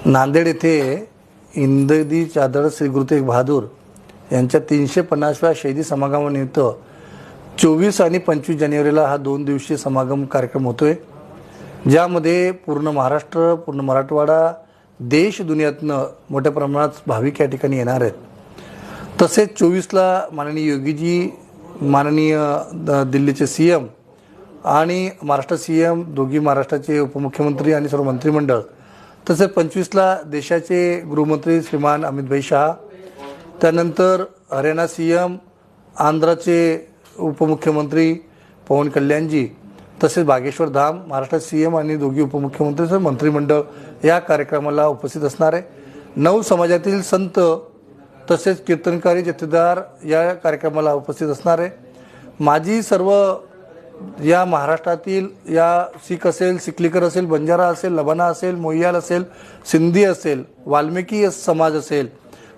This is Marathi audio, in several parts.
नांदेड येथे इंददी चादर श्री गुरु तेग बहादूर यांच्या 350व्या शहीदी समागमानिमित्त 24 आणि 25 जानेवारीला हा 2 दिवसीय समागम कार्यक्रम होतोय, ज्यामध्ये पूर्ण महाराष्ट्र, पूर्ण मराठवाडा, देश दुनियातनं मोठ्या प्रमाणात भाविक या ठिकाणी येणार आहेत। तसेच 24ला माननीय योगीजी, माननीय दिल्लीचे सीएम आणि महाराष्ट्र सीएम, दोघी महाराष्ट्राचे उपमुख्यमंत्री आणि सर्व मंत्रिमंडळ, तसेच 25ला देशाचे गृहमंत्री श्रीमान अमित भाई शाह, त्यानंतर हरियाणा सीएम, आंध्राचे उपमुख्यमंत्री पवन कल्याणजी, तसेच बागेश्वर धाम, महाराष्ट्र सीएम आणि दोघी उपमुख्यमंत्री मंत्रिमंडळ या कार्यक्रमाला उपस्थित असणार आहे। 9 समाजातील संत तसेच कीर्तनकारी जथेदार या कार्यक्रमाला उपस्थित असणार आहे। माझी सर्व या महाराष्ट्रातील या शीख असेल, सिकलीकर असेल, बंजारा असेल, लबाना असेल, मोहियाल असेल, सिंधी असेल, वाल्मिकी समाज असेल,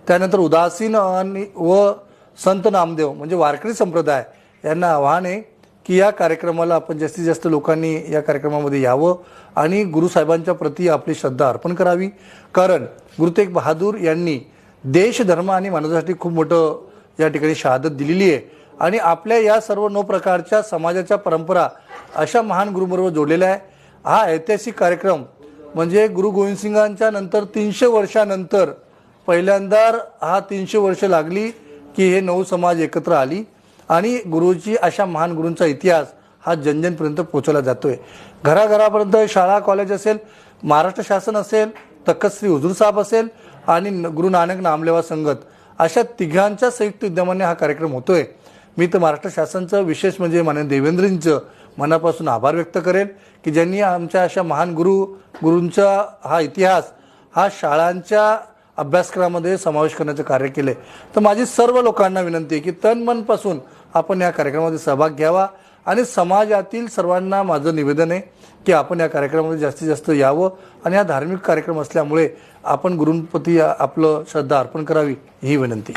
त्यानंतर उदासीन आणि व संत नामदेव म्हणजे वारकरी संप्रदाय यांना आव्हान आहे की या कार्यक्रमाला आपण जास्तीत जास्त लोकांनी या कार्यक्रमामध्ये यावं आणि गुरुसाहेबांच्या प्रती आपली श्रद्धा अर्पण करावी। कारण गुरु तेग बहादूर यांनी देश, धर्म आणि मानवतेसाठी खूप मोठं या ठिकाणी शहादत दिलेली आहे आणि आपल्या या सर्व 9 प्रकारच्या समाजाच्या परंपरा अशा महान गुरुबरोबर जोडलेल्या आहे। हा ऐतिहासिक कार्यक्रम म्हणजे गुरु गोविंद सिंगांच्या नंतर 300 वर्षानंतर पहिल्यांदा 300 वर्ष लागली की हे 9 समाज एकत्र आली आणि गुरुची अशा महान गुरूंचा इतिहास हा जनजनपर्यंत पोहोचवला जातोय। घराघरापर्यंत शाळा, कॉलेज असेल, महाराष्ट्र शासन असेल, तख्त श्री हुजूर साहेब असेल आणि गुरु नानक नामलेवा संगत अशा तिघांच्या संयुक्त विद्यमाने हा कार्यक्रम होतोय। मी तर महाराष्ट्र शासनाचं विशेष म्हणजे माननीय देवेंद्रजींचं मनापासून आभार व्यक्त करेन की ज्यांनी आमच्या अशा महान गुरूंचा हा इतिहास हा शाळांच्या अभ्यासक्रमामध्ये समावेश करण्याचं कार्य केले। तर माझी सर्व लोकांना विनंती आहे की तन मनपासून आपण या कार्यक्रमामध्ये सहभाग घ्यावा आणि समाजातील सर्वांना माझं निवेदन आहे की आपण या कार्यक्रमामध्ये जास्तीत जास्त यावं आणि हा धार्मिक कार्यक्रम असल्यामुळे आपण गुरूंप्रती आपलं श्रद्धा अर्पण करावी ही विनंती।